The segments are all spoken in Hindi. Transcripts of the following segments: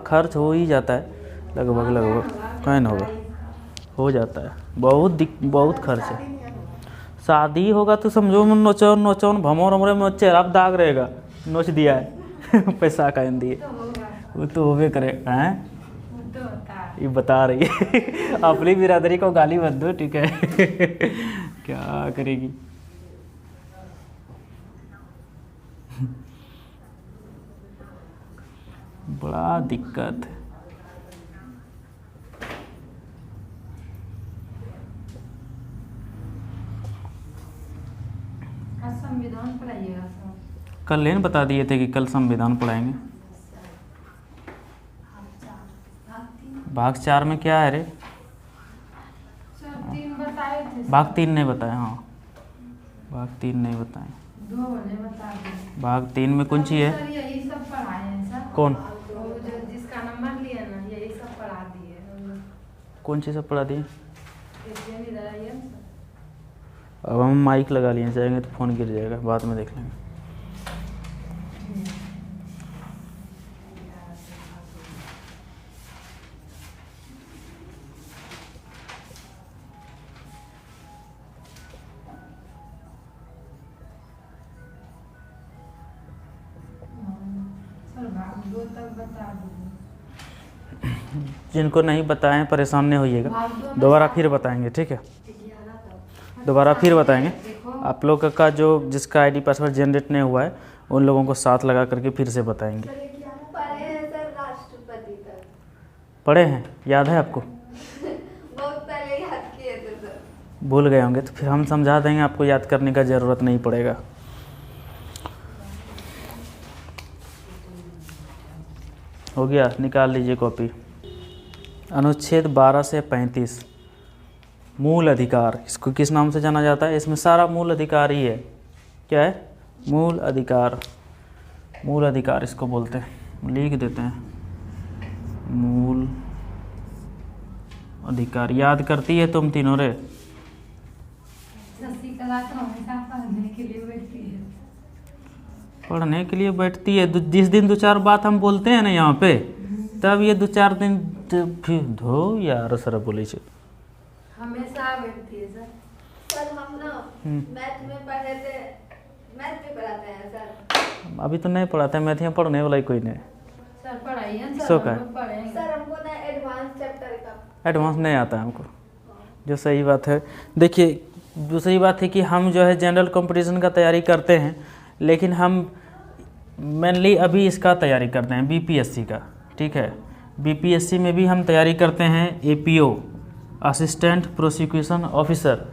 खर्च हो ही जाता है लगभग कहीं ना होगा, हो जाता है। बहुत खर्च है। शादी होगा तो समझो नोचौन भमोर हमरे में चेहरा पे दाग रहेगा, नोच दिया है पैसा का दिए, वो तो होबे करेगा। हैं ये बता रही है अपनी बिरादरी को गाली मत दो, ठीक है क्या करेगी। बड़ा दिक्कत है। संविधान पढ़ाइएगा सर? कल लेन बता दिए थे कि कल संविधान पढ़ाएंगे। भाग 4 में क्या है रे? सर 3 बताए थे। भाग 3 नहीं बताए। हाँ भाग 3 नहीं बताए। 2 वाले बता दिए। भाग 3 में कौन सी है? सर यही सब पढ़ाए हैं सर। कौन? वो जो जिसका नंबर लिया ना यही सब पढ़ा दिए। कौन सी सब पढ़ा दिए? इधर आइए ना सर। अब हम माइक लगा लिए जाएंगे तो फ़ोन गिर जाएगा, बाद में देख लेंगे। सर भाग 2 तक बता दीजिए। जिनको नहीं बताएं परेशान नहीं होइएगा, भाग 2 में दोबारा फिर बताएंगे, ठीक है? दोबारा फिर बताएंगे। आप लोग का जो जिसका आईडी पासवर्ड जनरेट नहीं हुआ है उन लोगों को साथ लगा करके फिर से बताएंगे। पढ़े हैं सर राष्ट्रपति तक। पढ़े हैं? याद है आपको? बहुत पहले याद किए थे सर। भूल गए होंगे तो फिर हम समझा देंगे, आपको याद करने का ज़रूरत नहीं पड़ेगा। हो गया, निकाल लीजिए कॉपी। अनुच्छेद 12 से 35 मूल अधिकार, इसको किस नाम से जाना जाता है? इसमें सारा मूल अधिकार ही है। क्या है? मूल अधिकार। मूल अधिकार इसको बोलते हैं, लिख देते हैं मूल अधिकार। याद करती है तुम तीनों रे? शशिकला तो हमेशा पढ़ने के लिए बैठती है। पढ़ने के लिए बैठती है। जिस दिन 2-4 बात हम बोलते हैं ना यहाँ पे, तब ये 2-4 दिन फिर धो यार सर बोले छे। हमेशा बैठती है सर। सर हम ना मैथ में पढ़े थे, मैथ भी पढ़ाते हैं सर। अभी तो नहीं पढ़ाते हैं मैथ, यहाँ पढ़ने वाला ही कोई नहीं। सर पढ़ाइए सर, सो हम का लोग पढ़ेंगे। सर हमको ना एडवांस चैप्टर का एडवांस नहीं आता है हमको, जो सही बात है। देखिए दूसरी बात है कि हम जो है जनरल कंपटीशन का तैयारी करते हैं, लेकिन हम मेनली अभी इसका तैयारी करते हैं बीपीएससी का, ठीक है? बीपीएससी में भी हम तैयारी करते हैं एपीओ, असिस्टेंट प्रोसिक्यूशन ऑफिसर।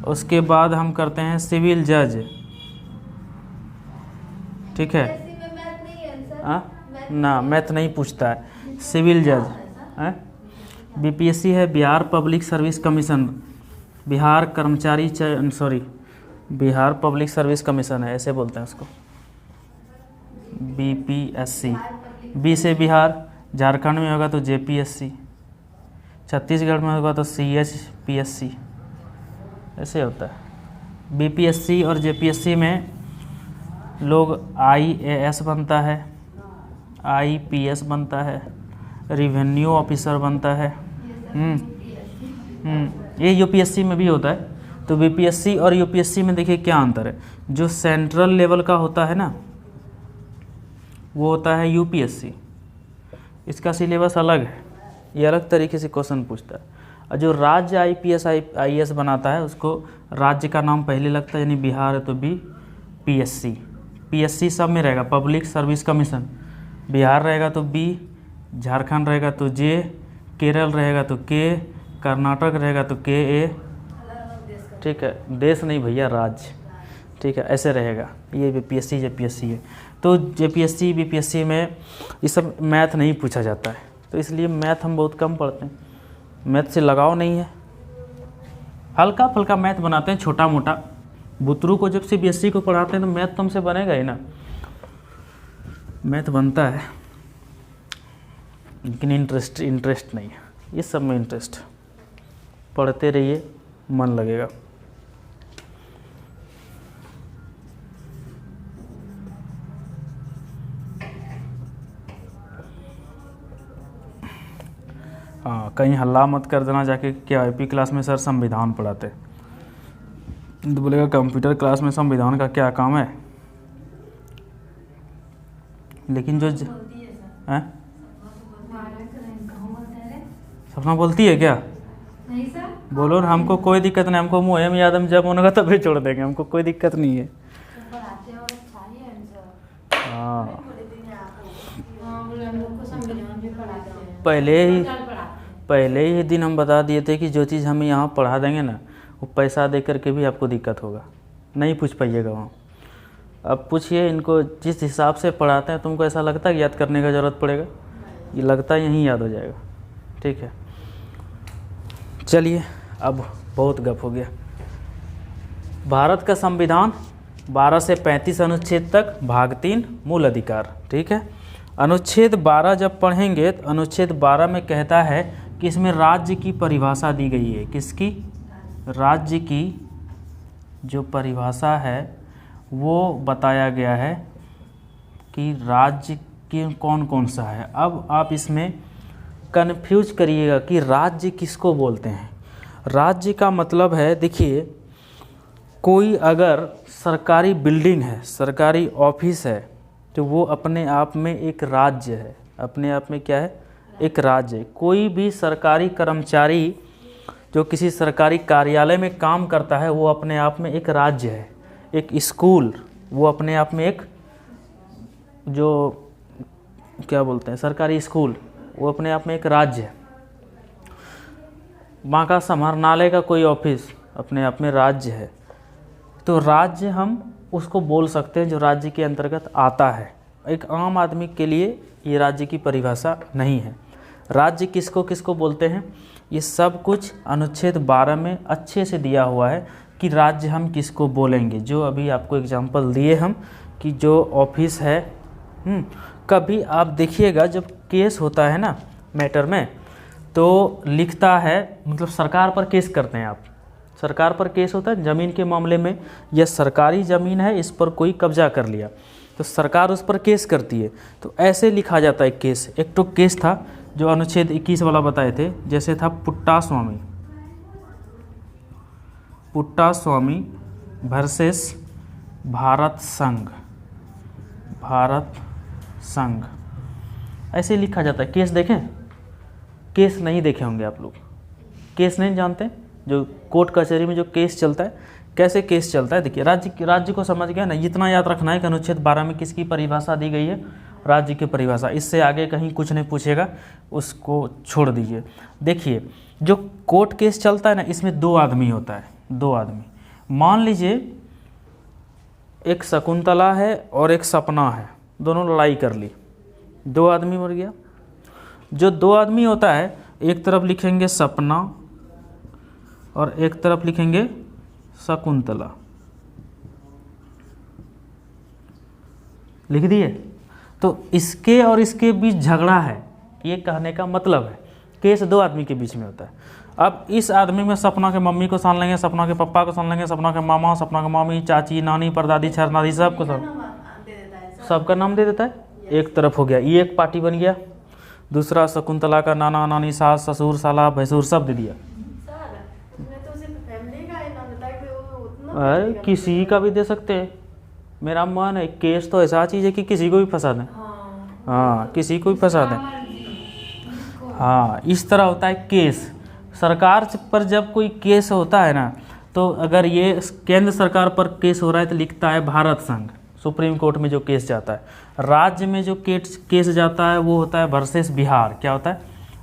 उसके बाद हम करते हैं सिविल जज, ठीक है? BSc में मैथ नहीं है सर। हाँ ना, मैथ नहीं पूछता है। सिविल जज है। बीपीएससी है Bihar public service commission, Bihar कर्मचारी बिहार पब्लिक सर्विस कमीशन है, ऐसे बोलते हैं उसको बीपीएससी। बी से बिहार, झारखंड में होगा तो जेपीएससी, छत्तीसगढ़ में होगा तो सीएचपीएससी, ऐसे होता है। बीपीएससी और जेपीएससी में लोग आईएएस बनता है, आईपीएस बनता है, रिवेन्यू ऑफिसर बनता है। ये यूपीएससी में भी होता है। तो बीपीएससी और यूपीएससी में देखिए क्या अंतर है। जो सेंट्रल लेवल का होता है ना, वो होता है यूपीएससी, इसका सिलेबस अलग है, ये अलग तरीके से क्वेश्चन पूछता है। और जो राज्य आईपीएस आईएएस बनाता है उसको राज्य का नाम पहले लगता है, यानी बिहार है तो बी पीएससी। पीएससी सब में रहेगा, पब्लिक सर्विस कमीशन। बिहार रहेगा तो बी, झारखंड रहेगा तो जे, केरल रहेगा तो के, कर्नाटक रहेगा तो के ए, ठीक है? देश नहीं भैया, राज्य, ठीक है? ऐसे रहेगा। ये बीपीएससी जेपीएससी है। तो जेपीएससी बीपीएससी में ये सब मैथ नहीं पूछा जाता है, तो इसलिए मैथ हम बहुत कम पढ़ते हैं। मैथ से लगाव नहीं है, हल्का फुल्का मैथ बनाते हैं छोटा मोटा। बुतरू को जब सीबीएसई को पढ़ाते हैं तो मैथ तुमसे बनेगा ही ना, मैथ बनता है, लेकिन इंटरेस्ट नहीं है। ये सब में इंटरेस्ट, पढ़ते रहिए मन लगेगा। हाँ, कहीं हल्ला मत कर देना जाके क्या आईपी क्लास में सर संविधान पढ़ाते, तो बोलेगा कंप्यूटर क्लास में संविधान का क्या काम है। लेकिन जो बोलती है सर। हैं मारे करें कहूँ बोलते हैं रे। सपना बोलती है क्या? नहीं सर। बोलो ना, हमको कोई दिक्कत नहीं, हमको मुँह में याद हम जब होगा तभी छोड़ देंगे, हमको कोई दिक्कत नहीं है। तो पढ़ाते हैं और अच्छा ही है सर। हाँ, हाँ बोले हम लोग को संविधान भी पढ़ाते हैं। पहले ही पढ़ाते हैं। पहले ही दिन हम बता दिए थे कि जो चीज़ हम यहाँ पढ़ा देंगे ना, वो पैसा दे करके भी आपको दिक्कत होगा, नहीं पूछ पाइएगा वहाँ। अब पूछिए इनको, जिस हिसाब से पढ़ाते हैं तुमको ऐसा लगता है कि याद करने का ज़रूरत पड़ेगा? ये लगता है यहीं याद हो जाएगा। ठीक है, चलिए अब बहुत गप हो गया। भारत का संविधान 12 से 35 अनुच्छेद तक, भाग 3 मूल अधिकार। ठीक है, अनुच्छेद 12 जब पढ़ेंगे तो अनुच्छेद 12 में कहता है कि इसमें राज्य की परिभाषा दी गई है। किसकी? राज्य की जो परिभाषा है वो बताया गया है कि राज्य की कौन कौन सा है। अब आप इसमें कन्फ्यूज करिएगा कि राज्य किसको बोलते हैं। राज्य का मतलब है, देखिए कोई अगर सरकारी बिल्डिंग है, सरकारी ऑफिस है, तो वो अपने आप में एक राज्य है। अपने आप में क्या है? एक राज्य है। कोई भी सरकारी कर्मचारी जो किसी सरकारी कार्यालय में काम करता है वो अपने आप में एक राज्य है। एक स्कूल वो अपने आप में एक, जो क्या बोलते हैं, सरकारी स्कूल, वो अपने आप में एक राज्य है। वहाँ का समाहरणालय का कोई ऑफिस अपने आप में राज्य है। तो राज्य हम उसको बोल सकते हैं जो राज्य के अंतर्गत आता है। एक आम आदमी के लिए ये राज्य की परिभाषा नहीं है। राज्य किसको किसको बोलते हैं, ये सब कुछ अनुच्छेद 12 में अच्छे से दिया हुआ है कि राज्य हम किसको बोलेंगे। जो अभी आपको एग्जांपल दिए हम कि जो ऑफिस है, कभी आप देखिएगा जब केस होता है ना मैटर में, तो लिखता है, मतलब सरकार पर केस करते हैं आप, सरकार पर केस होता है ज़मीन के मामले में, यह सरकारी ज़मीन है, इस पर कोई कब्जा कर लिया तो सरकार उस पर केस करती है। तो ऐसे लिखा जाता है केस। एक तो केस था जो अनुच्छेद 21 वाला बताए थे, जैसे था पुट्टा स्वामी वर्सेस भारत संघ, ऐसे लिखा जाता है। केस देखें? केस नहीं देखे होंगे आप लोग, केस नहीं जानते। जो कोर्ट कचहरी में जो केस चलता है, कैसे केस चलता है, देखिए राज्य को समझ गया ना। इतना याद रखना है कि अनुच्छेद 12 में किसकी परिभाषा दी गई है, राज्य की परिभाषा। इससे आगे कहीं कुछ नहीं पूछेगा, उसको छोड़ दीजिए। देखिए जो कोर्ट केस चलता है ना, इसमें 2 आदमी होता है, 2 आदमी। मान लीजिए एक शकुंतला है और एक सपना है, दोनों लड़ाई कर ली, 2 आदमी मर गया। जो 2 आदमी होता है, एक तरफ लिखेंगे सपना और एक तरफ लिखेंगे शकुंतला, लिख दिए। तो इसके और इसके बीच झगड़ा है, ये कहने का मतलब है केस 2 आदमी के बीच में होता है। अब इस आदमी में सपना के मम्मी को सान लेंगे, सपना के पापा को सान लेंगे, सपना के मामा, सपना के मामी, चाची, नानी, परदादी, छरदादी, सबको सबका नाम दे देता है। एक तरफ हो गया, ये एक पार्टी बन गया। दूसरा शकुंतला का नाना नानी, सास ससुर, साला भैंसुर सब दे दिया। अरे किसी का भी दे सकते हैं, मेरा मन है। केस तो ऐसा चीज़ है कि किसी को भी फंसा दें। हाँ, किसी को भी फंसा दें। हाँ, इस तरह होता है केस। सरकार पर जब कोई केस होता है ना, तो अगर ये केंद्र सरकार पर केस हो रहा है तो लिखता है भारत संघ। सुप्रीम कोर्ट में जो केस जाता है, राज्य में जो केस जाता है वो होता है वर्सेस बिहार। क्या होता है?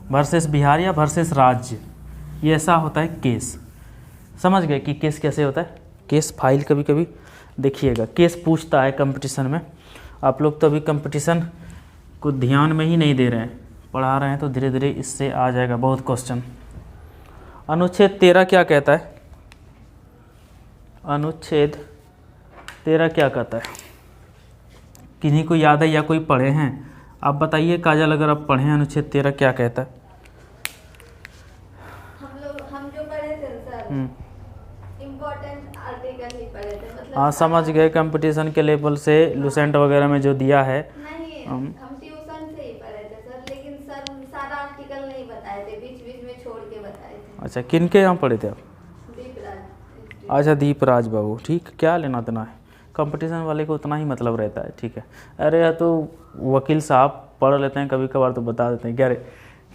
वर्सेस बिहार या वर्सेस राज्य, ये ऐसा होता है केस। समझ गए कि केस कैसे होता है? केस फाइल कभी कभी देखिएगा, केस पूछता है कंपटीशन में। आप लोग तो अभी कंपटीशन को ध्यान में ही नहीं दे रहे हैं, पढ़ा रहे हैं तो धीरे धीरे इससे आ जाएगा बहुत क्वेश्चन। अनुच्छेद 13 क्या कहता है? अनुच्छेद 13 क्या कहता है? किन्हीं को याद है या कोई पढ़े हैं? आप बताइए काजल, अगर आप पढ़े हैं अनुच्छेद 13 क्या कहता है? हम जो पढ़े थे सर, इम्पोर्टेंट आर्टिकल ही पढ़े थे। मतलब हाँ, समझ गए। कंपटीशन के लेवल से लुसेंट वगैरह में जो दिया है, नहीं, हम ट्यूशन से ही पढ़े थे सर, लेकिन सर सारा आर्टिकल नहीं बताए थे, बीच बीच में छोड़ के बताए थे। अच्छा, किन के यहाँ पढ़े थे आप? दीपराज। अच्छा, दीपराज बाबू, ठीक, क्या लेना देना है, कंपटीशन वाले को उतना ही मतलब रहता है, ठीक है। अरे यार, तो वकील साहब पढ़ लेते हैं कभी कभार तो बता देते हैं क्या रे,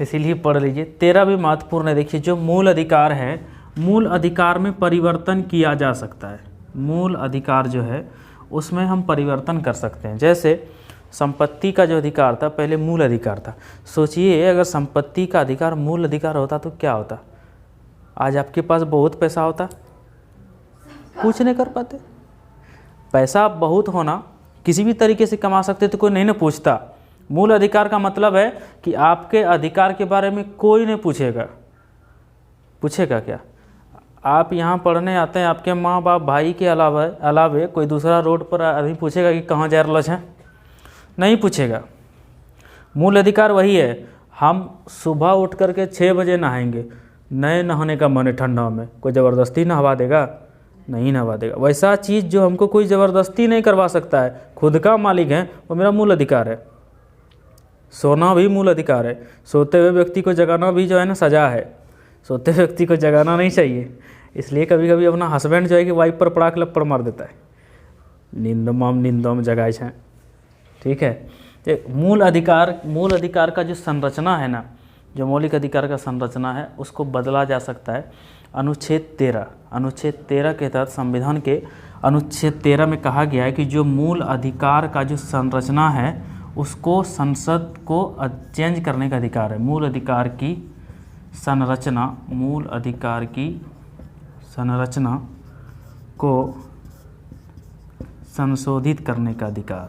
इसीलिए पढ़ लीजिए। 13 भी महत्वपूर्ण है। देखिए, जो मूल अधिकार है, मूल अधिकार में परिवर्तन किया जा सकता है। मूल अधिकार जो है उसमें हम परिवर्तन कर सकते हैं। जैसे संपत्ति का जो अधिकार था पहले मूल अधिकार था। सोचिए, अगर संपत्ति का अधिकार मूल अधिकार होता तो क्या होता? आज आपके पास बहुत पैसा होता, कुछ नहीं कर पाते। पैसा बहुत होना, किसी भी तरीके से कमा सकते तो कोई नहीं ना पूछता। मूल अधिकार का मतलब है कि आपके अधिकार के बारे में कोई नहीं पूछेगा। पूछेगा क्या? आप यहाँ पढ़ने आते हैं, आपके माँ बाप भाई के अलावे कोई दूसरा रोड पर आदमी पूछेगा कि कहाँ जा रहा है? नहीं पूछेगा। मूल अधिकार वही है। हम सुबह उठ करके 6 बजे नहाएंगे, नए नहाने का मन है ठंडा में, कोई ज़बरदस्ती नहवा देगा? नहीं नहवा देगा। वैसा चीज़ जो हमको कोई ज़बरदस्ती नहीं करवा सकता है, खुद का मालिक है, वो मेरा मूल अधिकार है। सोना भी मूल अधिकार है। सोते हुए व्यक्ति को जगाना भी जो है ना सजा है। सोते हुए व्यक्ति को जगाना नहीं चाहिए। इसलिए कभी कभी अपना हस्बैंड जो है कि वाइफ पर पड़ाक लपड़ मार देता है, नींदम जगाए छे, ठीक है। तो मूल अधिकार का जो संरचना है ना, जो मौलिक अधिकार का संरचना है, उसको बदला जा सकता है। अनुच्छेद 13 के तहत संविधान के अनुच्छेद 13 में कहा गया है कि जो मूल अधिकार का जो संरचना है उसको संसद को चेंज करने का अधिकार है। मूल अधिकार की संरचना को संशोधित करने का अधिकार,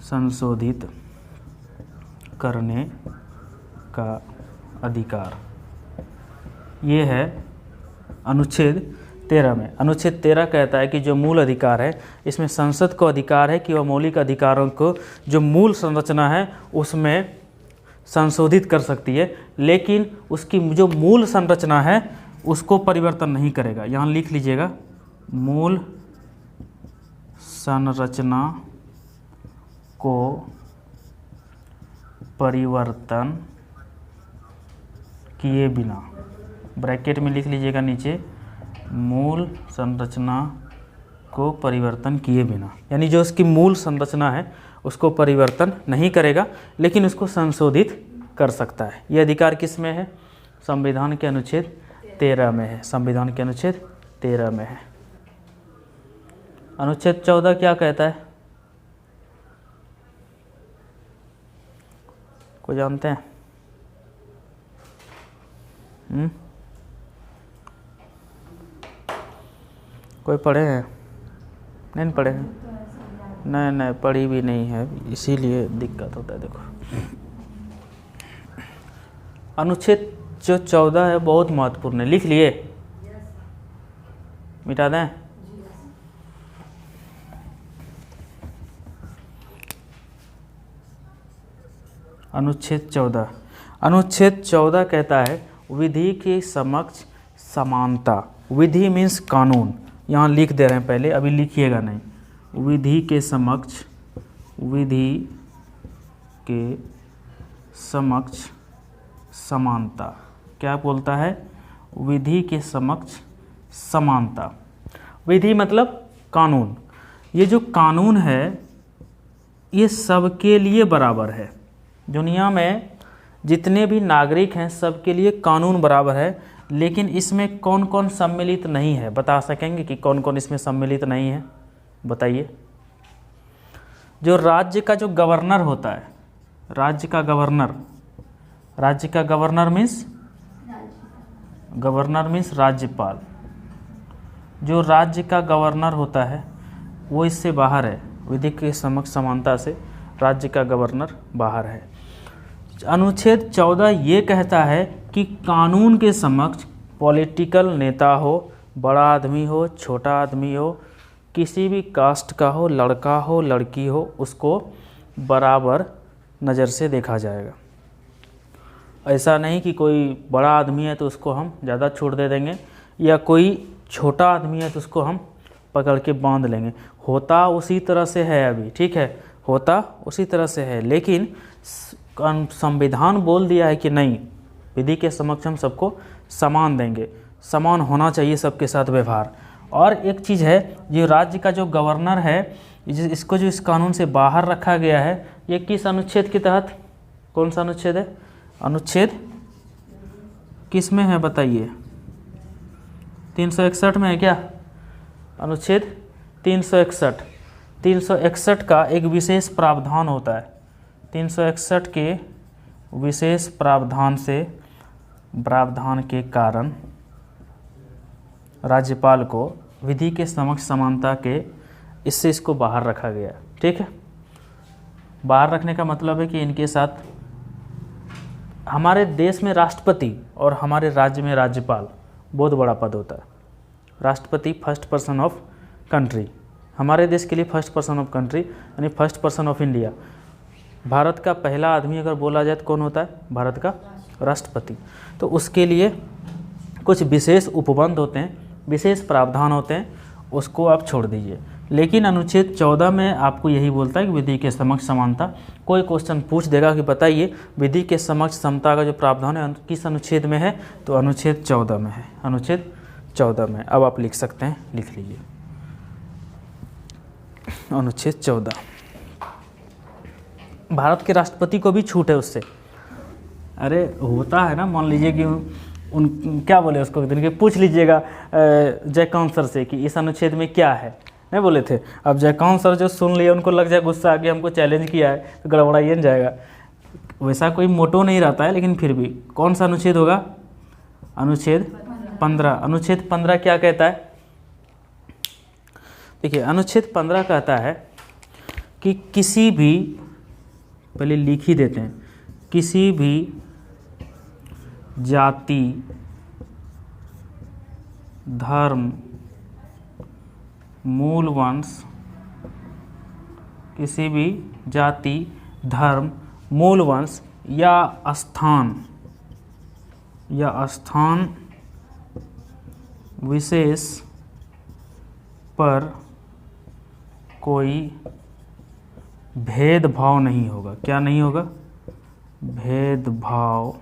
संशोधित करने का अधिकार, ये है अनुच्छेद 13 में। अनुच्छेद 13 कहता है कि जो मूल अधिकार है, इसमें संसद को अधिकार है कि वह मौलिक अधिकारों को जो मूल संरचना है उसमें संशोधित कर सकती है, लेकिन उसकी जो मूल संरचना है उसको परिवर्तन नहीं करेगा। यहाँ लिख लीजिएगा, मूल संरचना को परिवर्तन किए बिना, ब्रैकेट में लिख लीजिएगा नीचे, मूल संरचना को परिवर्तन किए बिना, यानी जो उसकी मूल संरचना है उसको परिवर्तन नहीं करेगा, लेकिन उसको संशोधित कर सकता है। ये अधिकार किस में है? संविधान के अनुच्छेद 13 में है। संविधान के अनुच्छेद 13 में है। अनुच्छेद 14 क्या कहता है? कोई जानते हैं? कोई पढ़े हैं? नहीं पढ़े हैं? नहीं पढ़ी भी नहीं है, इसीलिए दिक्कत होता है। देखो, अनुच्छेद जो 14 है बहुत महत्वपूर्ण है। लिख लिए? मिटा दें? अनुच्छेद 14 कहता है विधि के समक्ष समानता। विधि मीन्स कानून, यहाँ लिख दे रहे हैं पहले, अभी लिखिएगा नहीं। विधि के समक्ष समानता क्या बोलता है? विधि के समक्ष समानता। विधि मतलब कानून। ये जो कानून है ये सबके लिए बराबर है। दुनिया में जितने भी नागरिक हैं सबके लिए कानून बराबर है, लेकिन इसमें कौन कौन सम्मिलित नहीं है? बता सकेंगे कि कौन कौन इसमें सम्मिलित नहीं है? बताइए। जो राज्य का जो गवर्नर होता है, राज्य का गवर्नर मीन्स राज्यपाल। जो राज्य का गवर्नर होता है वो इससे बाहर है। विधि के समक्ष समानता से राज्य का गवर्नर बाहर है। अनुच्छेद 14 ये कहता है कि कानून के समक्ष पॉलिटिकल नेता हो, बड़ा आदमी हो, छोटा आदमी हो, किसी भी कास्ट का हो, लड़का हो, लड़की हो, उसको बराबर नज़र से देखा जाएगा। ऐसा नहीं कि कोई बड़ा आदमी है तो उसको हम ज़्यादा छूट दे देंगे, या कोई छोटा आदमी है तो उसको हम पकड़ के बांध लेंगे। होता उसी तरह से है अभी, ठीक है, होता उसी तरह से है, लेकिन संविधान बोल दिया है कि नहीं, विधि के समक्ष हम सबको समान देंगे, समान होना चाहिए सबके साथ व्यवहार। और एक चीज़ है, जो राज्य का जो गवर्नर है, इसको जो इस कानून से बाहर रखा गया है, ये किस अनुच्छेद के तहत, कौन सा अनुच्छेद है? अनुच्छेद किस में है बताइए? 361 में है क्या? अनुच्छेद 361। 361 का एक विशेष प्रावधान होता है। 361 के विशेष प्रावधान के कारण राज्यपाल को विधि के समक्ष समानता के इससे इसको बाहर रखा गया। ठीक है, बाहर रखने का मतलब है कि इनके साथ हमारे देश में राष्ट्रपति और हमारे राज्य में राज्यपाल बहुत बड़ा पद होता है। राष्ट्रपति फर्स्ट पर्सन ऑफ कंट्री, हमारे देश के लिए फर्स्ट पर्सन ऑफ कंट्री यानी first person of India. Bharat का पहला आदमी अगर बोला जाए तो कौन होता है? भारत का राष्ट्रपति। तो उसके लिए कुछ विशेष उपबंध होते हैं, विशेष प्रावधान होते हैं, उसको आप छोड़ दीजिए। लेकिन अनुच्छेद 14 में आपको यही बोलता है कि विधि के समक्ष समानता। कोई क्वेश्चन पूछ देगा कि बताइए विधि के समक्ष समता का जो प्रावधान है किस अनुच्छेद में है, तो अनुच्छेद 14 में है। अनुच्छेद 14 में। अब आप लिख सकते हैं, लिख लीजिए अनुच्छेद 14। भारत के राष्ट्रपति को भी छूट है उससे। अरे होता है ना, मान लीजिए कि उन क्या बोले उसको, पूछ लीजिएगा जयकांत सर से कि इस अनुच्छेद में क्या है, नहीं बोले थे। अब जयकांत सर जो सुन लिए उनको लग जाए गुस्सा आ गया, हमको चैलेंज किया है, तो गड़बड़ाइए जाएगा। वैसा कोई मोटो नहीं रहता है, लेकिन फिर भी कौन सा अनुच्छेद होगा? अनुच्छेद 15। अनुच्छेद 15 क्या कहता है? देखिए अनुच्छेद 15 कहता है कि किसी भी, पहले लिख ही देते हैं, किसी भी जाति, धर्म, मूल वंश, किसी भी जाति, धर्म, मूल वंश या स्थान विशेष पर कोई भेदभाव नहीं होगा। क्या नहीं होगा? भेदभाव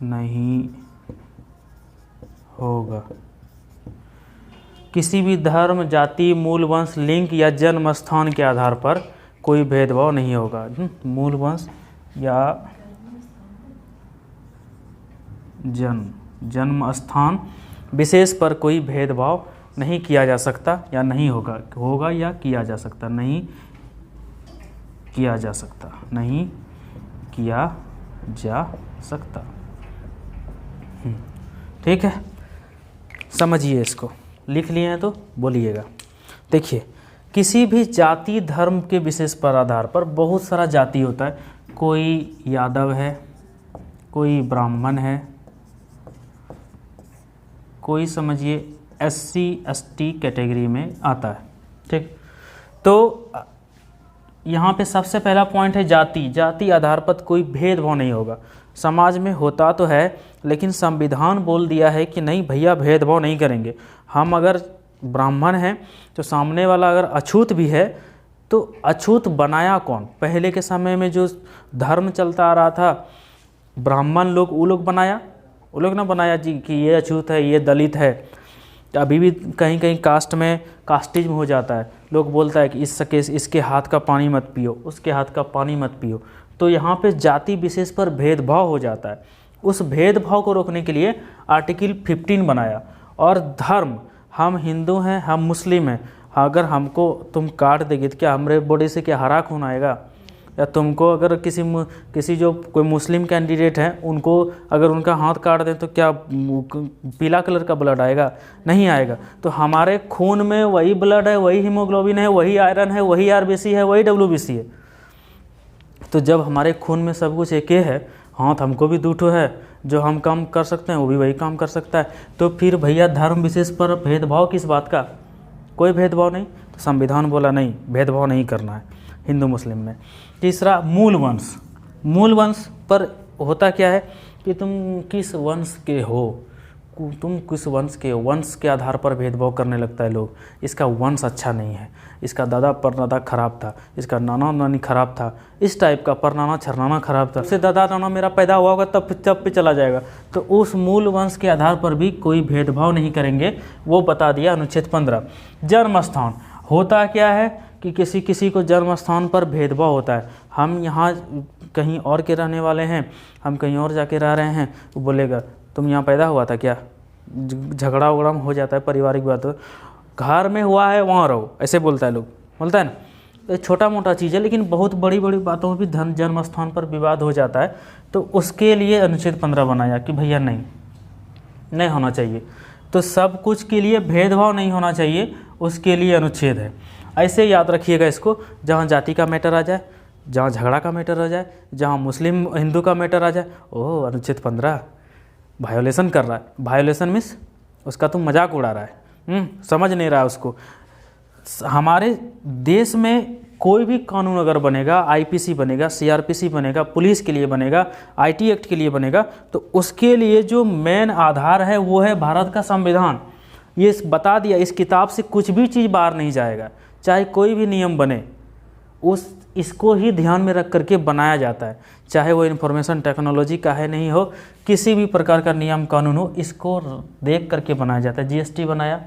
नहीं होगा। किसी भी धर्म, जाति, मूल वंश, लिंग या जन्म स्थान के आधार पर कोई भेदभाव नहीं होगा। मूल वंश या जन्म स्थान विशेष पर कोई भेदभाव नहीं किया जा सकता या नहीं होगा। होगा या किया जा सकता, नहीं किया जा सकता, नहीं किया जा सकता। ठीक है, समझिए इसको। लिख लिए हैं तो बोलिएगा। देखिए किसी भी जाति, धर्म के विशेष पर आधार पर, बहुत सारा जाति होता है, कोई यादव है, कोई ब्राह्मण है, कोई समझिए SC ST कैटेगरी में आता है। ठीक, तो यहाँ पे सबसे पहला पॉइंट है जाति। जाति आधार पर कोई भेदभाव नहीं होगा। समाज में होता तो है, लेकिन संविधान बोल दिया है कि नहीं भैया, भेदभाव नहीं करेंगे। हम अगर ब्राह्मण हैं तो सामने वाला अगर अछूत भी है तो अछूत बनाया कौन? पहले के समय में जो धर्म चलता आ रहा था, ब्राह्मण लोग, वो लोग बनाया, वो लोग ना बनाया जी कि ये अछूत है, ये दलित है। अभी भी कहीं कहीं कास्ट में कास्टिज्म हो जाता है। लोग बोलता है कि इसके हाथ का पानी मत पियो, उसके हाथ का पानी मत पियो। तो यहाँ पे जाति विशेष पर भेदभाव हो जाता है। उस भेदभाव को रोकने के लिए आर्टिकल 15 बनाया। और धर्म, हम हिंदू हैं, हम मुस्लिम हैं, अगर हमको तुम काट देगी तो क्या हमारे बॉडी से क्या हरा खून आएगा? या तुमको अगर किसी जो कोई मुस्लिम कैंडिडेट हैं उनको अगर उनका हाथ काट दें तो क्या पीला कलर का ब्लड आएगा? नहीं आएगा। तो हमारे खून में वही ब्लड है, वही हीमोग्लोबिन है, वही आयरन है, वही RBC है, वही WBC है। तो जब हमारे खून में सब कुछ एक ही है, हाथ हमको भी दूठो है, जो हम काम कर सकते हैं वो भी वही काम कर सकता है। तो फिर भैया धर्म विशेष पर भेदभाव किस बात का? कोई भेदभाव नहीं। तो संविधान बोला नहीं, भेदभाव नहीं करना है हिंदू मुस्लिम में। तीसरा मूल वंश। मूल वंश पर होता क्या है कि तुम किस वंश के हो, तुम किस वंश के आधार पर भेदभाव करने लगता है लोग। इसका वंश अच्छा नहीं है, इसका दादा परदादा खराब था, इसका नाना नानी खराब था, इस टाइप का परनाना छरनाना खराब था, उससे दादा नाना मेरा पैदा हुआ होगा तब पे चला जाएगा। तो उस मूल वंश के आधार पर भी कोई भेदभाव नहीं करेंगे, वो बता दिया अनुच्छेद 15। जन्म स्थान होता क्या है कि किसी को जन्म स्थान पर भेदभाव होता है। हम यहाँ कहीं और के रहने वाले हैं, हम कहीं और जाके रह रहे हैं, वो बोलेगा तुम यहाँ पैदा हुआ था क्या, झगड़ा उगड़ा हो जाता है, पारिवारिक बात हो, घर में हुआ है वहाँ रहो, ऐसे बोलता है लोग, बोलता है ना। तो छोटा मोटा चीज़ है, लेकिन बहुत बड़ी बड़ी बातों में भी जन्म स्थान पर विवाद हो जाता है। तो उसके लिए अनुच्छेद 15 बनाया कि भैया नहीं होना चाहिए। तो सब कुछ के लिए भेदभाव नहीं होना चाहिए, उसके लिए अनुच्छेद है। ऐसे याद रखिएगा इसको, जहाँ जाति का मैटर आ जाए, जहाँ झगड़ा का मैटर आ जाए, जहाँ मुस्लिम हिंदू का मैटर आ जाए, ओह अनुच्छेद 15 वायोलेशन कर रहा है। वायोलेशन मीन्स उसका तुम मजाक उड़ा रहा है, समझ नहीं रहा है उसको। हमारे देश में कोई भी कानून अगर बनेगा, आईपीसी बनेगा, सीआरपीसी बनेगा, पुलिस के लिए बनेगा, आईटी एक्ट के लिए बनेगा, तो उसके लिए जो मेन आधार है वो है भारत का संविधान। ये बता दिया, इस किताब से कुछ भी चीज़ बाहर नहीं जाएगा, चाहे कोई भी नियम बने इसको ही ध्यान में रख करके बनाया जाता है। चाहे वो इंफॉर्मेशन टेक्नोलॉजी का है नहीं हो, किसी भी प्रकार का नियम कानून हो, इसको देख करके बनाया जाता है। जीएसटी बनाया,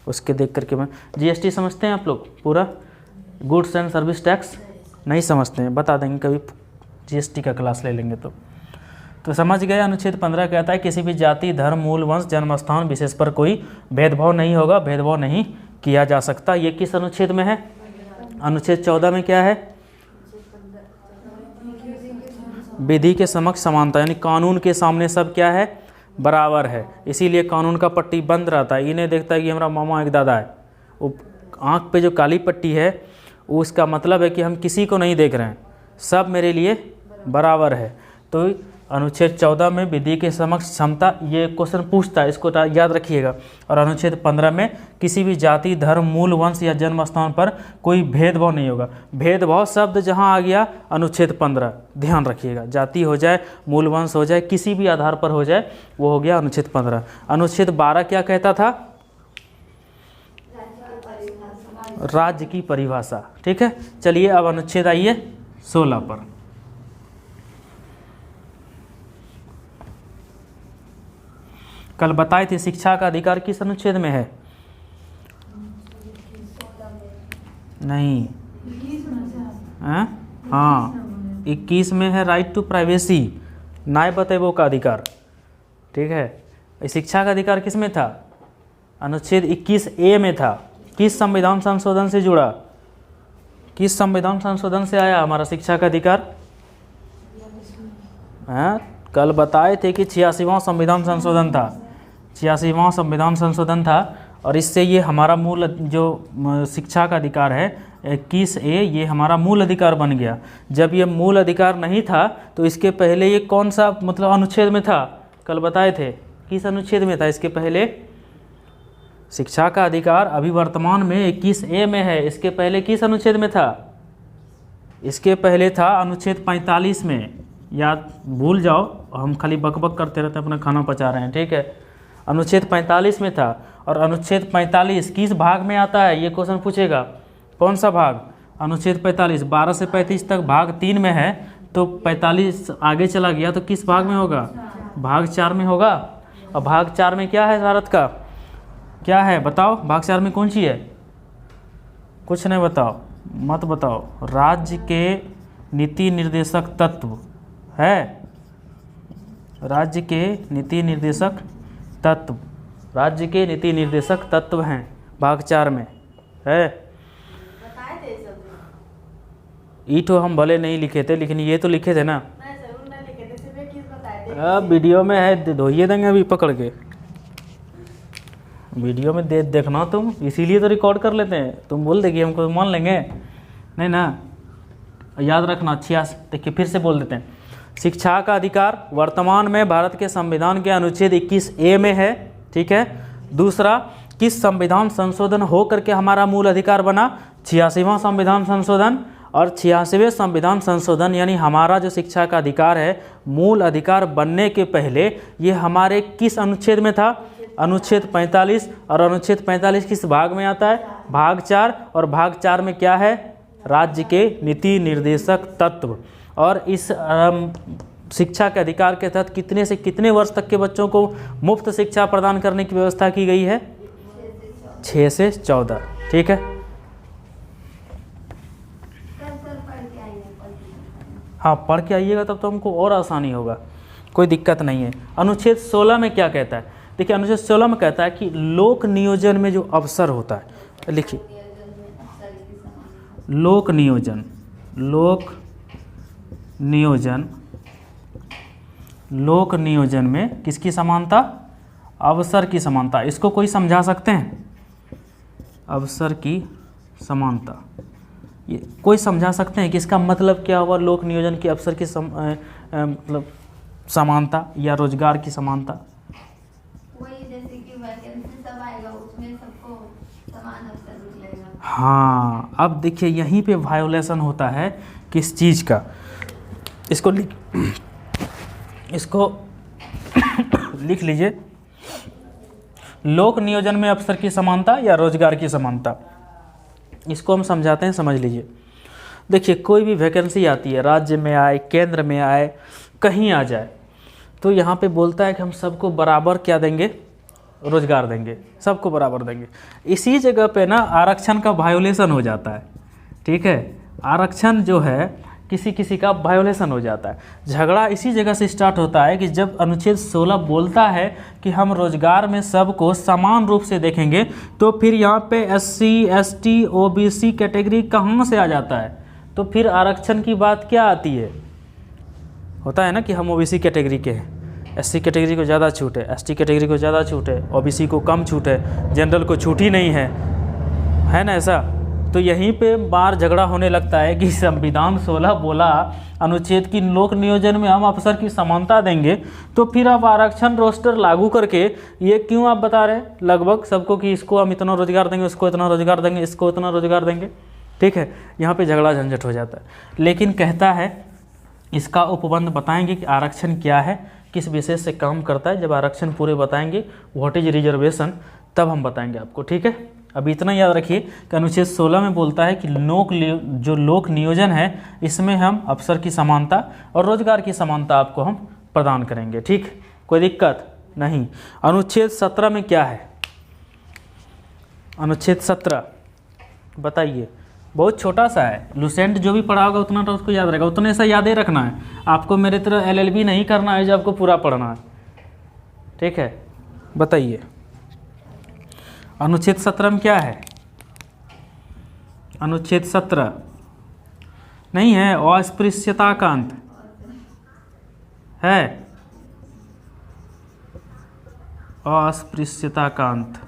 उसके देख करके जीएसटी समझते हैं आप लोग? पूरा गुड्स एंड सर्विस टैक्स नहीं समझते हैं, बता देंगे कभी जीएसटी का क्लास ले लेंगे तो समझ गए। अनुच्छेद 15 कहता है किसी भी जाति, धर्म, मूल वंश, जन्म स्थान विशेष पर कोई भेदभाव नहीं होगा, भेदभाव नहीं किया जा सकता। ये किस अनुच्छेद में है? अनुच्छेद 14 में क्या है? विधि के समक्ष समानता, यानी कानून के सामने सब क्या है? बराबर है। इसीलिए कानून का पट्टी बंद रहता है। इन्हें देखता है कि हमारा मामा एक दादा है, वो आँख पे जो काली पट्टी है वो उसका मतलब है कि हम किसी को नहीं देख रहे हैं, सब मेरे लिए बराबर है। तो अनुच्छेद 14 में विधि के समक्ष क्षमता, ये क्वेश्चन पूछता है, इसको याद रखिएगा। और अनुच्छेद 15 में किसी भी जाति, धर्म, मूल वंश या जन्म स्थान पर कोई भेदभाव नहीं होगा। भेदभाव शब्द जहां आ गया अनुच्छेद 15, ध्यान रखिएगा। जाति हो जाए, मूल वंश हो जाए, किसी भी आधार पर हो जाए, वो हो गया अनुच्छेद 15। अनुच्छेद 12 क्या कहता था? राज्य की परिभाषा। ठीक है, चलिए अब अनुच्छेद आइए 16 पर। कल बताए थे शिक्षा का अधिकार किस अनुच्छेद में है? नहीं, हाँ 21 में है, राइट टू प्राइवेसी, न्याय बतेबो का अधिकार। ठीक है, शिक्षा का अधिकार किस में था? अनुच्छेद 21A में था। किस संविधान संशोधन से जुड़ा? किस संविधान संशोधन से आया हमारा शिक्षा का अधिकार? कल बताए थे कि 86वां संविधान संशोधन था, 86वां संविधान संशोधन था। और इससे ये हमारा मूल जो शिक्षा का अधिकार है 21A, ये हमारा मूल अधिकार बन गया। जब ये मूल अधिकार नहीं था तो इसके पहले ये कौन सा मतलब अनुच्छेद में था? कल बताए थे किस अनुच्छेद में था इसके पहले? शिक्षा का अधिकार अभी वर्तमान में 21A में है, इसके पहले किस अनुच्छेद में था? इसके पहले था अनुच्छेद 45 में। याद भूल जाओ, हम खाली बकबक करते रहते, अपना खाना पचा रहे हैं। ठीक है, अनुच्छेद 45 में था। और अनुच्छेद 45 किस भाग में आता है? ये क्वेश्चन पूछेगा। कौन सा भाग? अनुच्छेद 45 12 से 35 तक भाग 3 में है, तो 45 आगे चला गया तो किस भाग में होगा? भाग 4 में होगा। और भाग 4 में क्या है? भारत का क्या है बताओ? भाग 4 में कौन सी है? कुछ नहीं, बताओ, मत बताओ। राज्य के नीति निर्देशक तत्व है, राज्य के नीति निर्देशक तत्व, राज्य के नीति निर्देशक तत्व हैं भाग 4 में है। बताए थे सब। ई तो हम भले नहीं लिखे थे, लेकिन ये तो लिखे थे ना। मैं जरूर नहीं लिखे थे, सिर्फ एक चीज बताए थे। अब वीडियो में है, धोइए देंगे अभी पकड़ के। वीडियो में देखना तुम, इसीलिए तो रिकॉर्ड कर लेते हैं। तुम बोल दे कि हमको मान लेंगे, नहीं ना। याद रखना। 86, देखिए फिर से बोल देते हैं। शिक्षा का अधिकार वर्तमान में भारत के संविधान के अनुच्छेद 21A में है। ठीक है। दूसरा, किस संविधान संशोधन हो करके हमारा मूल अधिकार बना? 86वां संविधान संशोधन। और 86वें संविधान संशोधन यानी हमारा जो शिक्षा का अधिकार है, मूल अधिकार बनने के पहले ये हमारे किस अनुच्छेद में था? अनुच्छेद 45, और अनुच्छेद 45 किस भाग में आता है? भाग 4, और भाग 4 में क्या है? राज्य के नीति निर्देशक तत्व। और इस शिक्षा के अधिकार के तहत कितने से कितने वर्ष तक के बच्चों को मुफ्त शिक्षा प्रदान करने की व्यवस्था की गई है? 6 से 14। ठीक है, हाँ पढ़ के आइएगा तब तो हमको और आसानी होगा, कोई दिक्कत नहीं है। अनुच्छेद 16 में क्या कहता है? देखिए अनुच्छेद 16 में कहता है कि लोक नियोजन में जो अवसर होता है, लिखिए लोक नियोजन, लोक नियोजन, लोक नियोजन में किसकी समानता? अवसर की समानता। इसको कोई समझा सकते हैं? अवसर की समानता, ये कोई समझा सकते हैं कि इसका मतलब क्या हुआ? लोक नियोजन की अवसर की मतलब समानता या रोजगार की समानता। वही जैसे कि वैकेंसी सब आएगा उसमें सबको समान अवसर मिलेगा। हाँ, अब देखिए यहीं पे वायोलेशन होता है किस चीज़ का? इसको लिख लीजिए, लोक नियोजन में अवसर की समानता या रोजगार की समानता। इसको हम समझाते हैं, समझ लीजिए। देखिए कोई भी वैकेंसी आती है, राज्य में आए, केंद्र में आए, कहीं आ जाए, तो यहाँ पे बोलता है कि हम सबको बराबर क्या देंगे? रोजगार देंगे, सबको बराबर देंगे। इसी जगह पे ना आरक्षण का वायोलेशन हो जाता है। ठीक है, आरक्षण जो है किसी किसी का वायोलेशन हो जाता है। झगड़ा इसी जगह से स्टार्ट होता है कि जब अनुच्छेद 16 बोलता है कि हम रोजगार में सबको समान रूप से देखेंगे, तो फिर यहाँ पे SC, ST, OBC कैटेगरी कहाँ से आ जाता है? तो फिर आरक्षण की बात क्या आती है? होता है ना कि हम OBC कैटेगरी के हैं, SC कैटेगरी को ज़्यादा छूट है, ST कैटेगरी को ज़्यादा छूट है, OBC को कम छूट है, जनरल को छूट ही नहीं है ना ऐसा? तो यहीं पे बार झगड़ा होने लगता है कि संविधान 16 बोला अनुच्छेद की लोक नियोजन में हम अवसर की समानता देंगे, तो फिर आप आरक्षण रोस्टर लागू करके ये क्यों आप बता रहे हैं लगभग सबको कि इसको हम इतना रोजगार देंगे, उसको इतना रोजगार देंगे, इसको इतना रोजगार देंगे? ठीक है, यहाँ पे झगड़ा झंझट हो जाता है। लेकिन कहता है इसका उपबंध बताएंगे कि आरक्षण क्या है, किस विशेष से काम करता है। जब आरक्षण पूरे बताएंगे, व्हाट इज रिजर्वेशन, तब हम बताएंगे आपको। ठीक है, अभी इतना याद रखिए कि अनुच्छेद 16 में बोलता है कि जो लोक नियोजन है इसमें हम अवसर की समानता और रोजगार की समानता आपको हम प्रदान करेंगे। ठीक, कोई दिक्कत नहीं। अनुच्छेद 17 में क्या है? अनुच्छेद 17 बताइए, बहुत छोटा सा है, लुसेंट जो भी पढ़ा होगा उतना तो उसको याद रहेगा, उतने सा याद ही रखना है आपको। मेरे तरह LLB नहीं करना है जो आपको पूरा पढ़ना है। ठीक है, बताइए अनुच्छेद 17 में क्या है? अनुच्छेद 17 नहीं है, अस्पृश्यता का अंत है, अस्पृश्यता का अंत।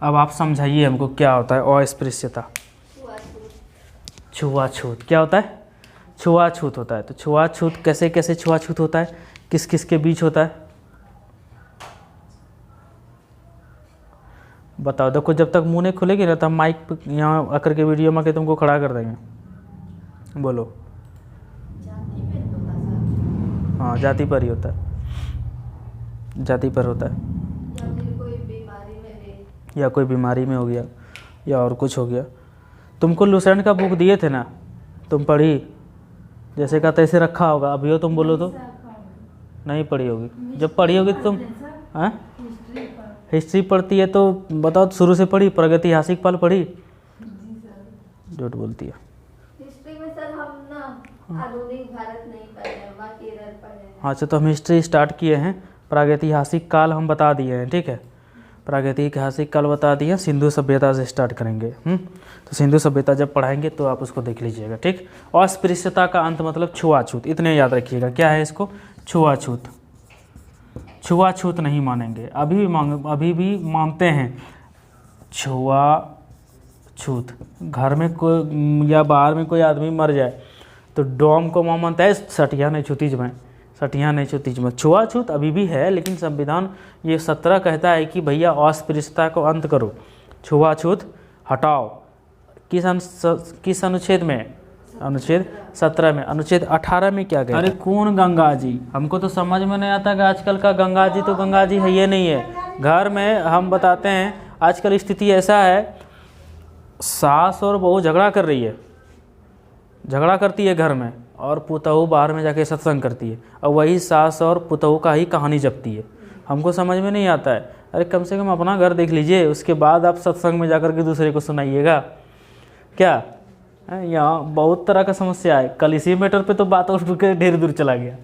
अब आप समझाइए हमको क्या होता है अस्पृश्यता? छुआछूत। क्या होता है? छुआछूत होता है। तो छुआछूत कैसे कैसे छुआछूत होता है, किस किस के बीच होता है बताओ। देखो जब तक मुंह नहीं खुलेगी ना तो हम माइक यहाँ आकर के वीडियो में के तुमको खड़ा कर देंगे। बोलो। हाँ, जाति पर ही होता है, जाति पर होता है, या कोई बीमारी में हो गया या और कुछ हो गया। तुमको लुसेंट का बुक दिए थे ना, तुम पढ़ी? जैसे का तैसे रखा होगा, अभी हो तुम बोलो तो नहीं पढ़ी होगी। जब पढ़ी होगी तो तुम हिस्ट्री पढ़ती है तो बताओ, शुरू से पढ़ी? प्रागैतिहासिक पल पढ़ी? झूठ बोलती है। हिस्ट्री में सर हम ना आधुनिक भारत नहीं पढ़े हैं, बाकी इधर पढ़े हैं। हाँ, अच्छा तो हम हिस्ट्री स्टार्ट किए हैं, प्रागैतिहासिक काल हम बता दिए हैं। ठीक है, प्रागैतिहासिक काल बता दिए, सिंधु सभ्यता से स्टार्ट करेंगे। तो सिंधु सभ्यता जब पढ़ाएंगे तो आप उसको देख लीजिएगा। ठीक, अस्पृश्यता का अंत मतलब छुआछूत, इतने याद रखिएगा। क्या है इसको? छुआछूत। छुआछूत नहीं मानेंगे, अभी भी मानते हैं छुआछूत। घर में कोई या बाहर में कोई आदमी मर जाए तो डोम को मां मानता है, सटिया नहीं छूती जमाए, सटिया नहीं छूती जमाए। छुआछूत अभी भी है, लेकिन संविधान ये 17 कहता है कि भैया अस्पृश्यता को अंत करो, छुआछूत हटाओ। किस अनुच्छेद में? अनुच्छेद 17 में। अनुच्छेद 18 में क्या कहता है? अरे कौन गंगा जी, हमको तो समझ में नहीं आता कि आजकल का गंगा जी तो गंगा जी है ये नहीं है। घर में हम बताते हैं आजकल स्थिति ऐसा है, सास और बहू झगड़ा कर रही है, झगड़ा करती है घर में, और पुतहू बाहर में जाके सत्संग करती है, और वही सास और पुतहू का ही कहानी जपती है। हमको समझ में नहीं आता है। अरे कम से कम अपना घर देख लीजिए, उसके बाद आप सत्संग में जाकर के दूसरे को सुनाइएगा क्या? यहाँ बहुत तरह का समस्या है। कल इसी मैटर पे तो बात उठ के ढेर दूर चला गया।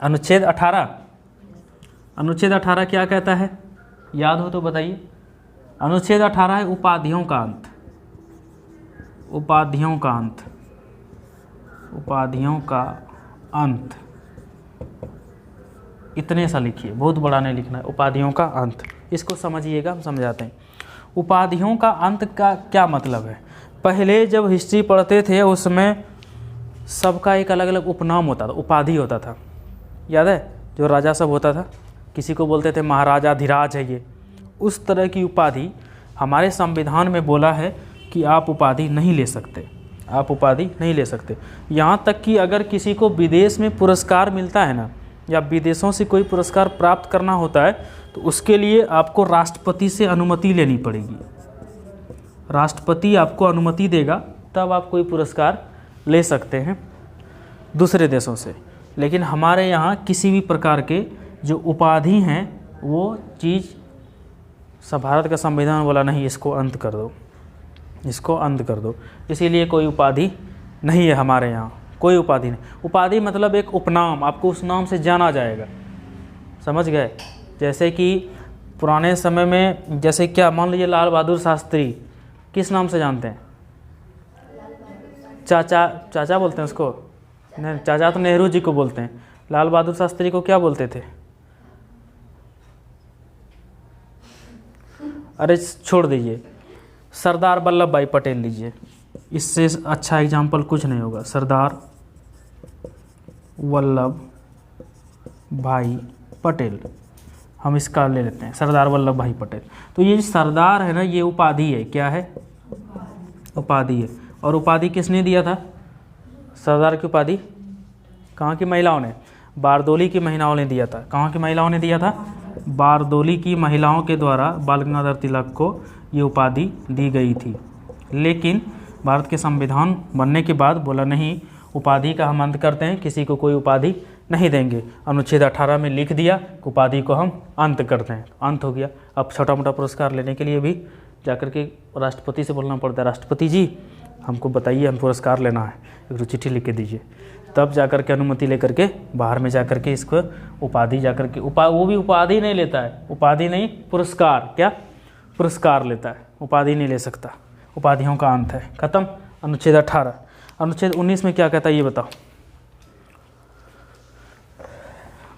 अनुच्छेद 18, अनुच्छेद 18 क्या कहता है? याद हो तो बताइए। अनुच्छेद 18 है उपाधियों का अंत। उपाधियों का अंत, उपाधियों का अंत, इतने सा लिखिए, बहुत बड़ा नहीं लिखना है। उपाधियों का अंत, इसको समझिएगा, हम समझाते हैं। उपाधियों का अंत का क्या मतलब है? पहले जब हिस्ट्री पढ़ते थे उसमें सबका एक अलग अलग उपनाम होता था, उपाधि होता था। याद है? जो राजा सब होता था, किसी को बोलते थे महाराजा धीराज है ये। उस तरह की उपाधि हमारे संविधान में बोला है कि आप उपाधि नहीं ले सकते, आप उपाधि नहीं ले सकते। यहाँ तक कि अगर किसी को विदेश में पुरस्कार मिलता है ना, या विदेशों से कोई पुरस्कार प्राप्त करना होता है, तो उसके लिए आपको राष्ट्रपति से अनुमति लेनी पड़ेगी। राष्ट्रपति आपको अनुमति देगा तब आप कोई पुरस्कार ले सकते हैं दूसरे देशों से। लेकिन हमारे यहाँ किसी भी प्रकार के जो उपाधि हैं वो चीज़ सब भारत का संविधान बोला नहीं, इसको अंत कर दो, इसको अंत कर दो। इसीलिए कोई उपाधि नहीं है हमारे यहाँ, कोई उपाधि नहीं। उपाधि मतलब एक उपनाम, आपको उस नाम से जाना जाएगा। समझ गए? जैसे कि पुराने समय में, जैसे क्या मान लीजिए लाल बहादुर शास्त्री, किस नाम से जानते हैं? चाचा, चाचा बोलते हैं उसको? नहीं, चाचा तो नेहरू जी को बोलते हैं। लाल बहादुर शास्त्री को क्या बोलते थे? अरे छोड़ दीजिए, सरदार वल्लभ भाई पटेल लीजिए, इससे अच्छा एग्जाम्पल कुछ नहीं होगा। सरदार वल्लभ भाई पटेल, हम इसका ले लेते हैं, सरदार वल्लभ भाई पटेल। तो ये सरदार है ना, ये उपाधि है। क्या है? उपाधि है। और उपाधि किसने दिया था? सरदार की उपाधि कहाँ की महिलाओं ने? बारदोली की महिलाओं ने दिया था। कहाँ की महिलाओं ने दिया था? बारदोली की महिलाओं के द्वारा बाल गंगाधर तिलक को ये उपाधि दी गई थी। लेकिन भारत के संविधान बनने के बाद बोला नहीं, उपाधि का हम अंत करते हैं, किसी को कोई उपाधि नहीं देंगे। अनुच्छेद 18 में लिख दिया, उपाधि को हम अंत करते हैं, अंत हो गया। अब छोटा मोटा पुरस्कार लेने के लिए भी जाकर के राष्ट्रपति से बोलना पड़ता है, राष्ट्रपति जी हमको बताइए, हम पुरस्कार लेना है, एक चिट्ठी लिख के दीजिए। तब जाकर के अनुमति लेकर के बाहर में जाकर के इसको उपाधि जाकर के वो भी उपाधि नहीं लेता है, उपाधि नहीं पुरस्कार, क्या पुरस्कार लेता है, उपाधि नहीं ले सकता। उपाधियों का अंत है, खत्म। अनुच्छेद 18। अनुच्छेद 19 में क्या कहता है ये बताओ,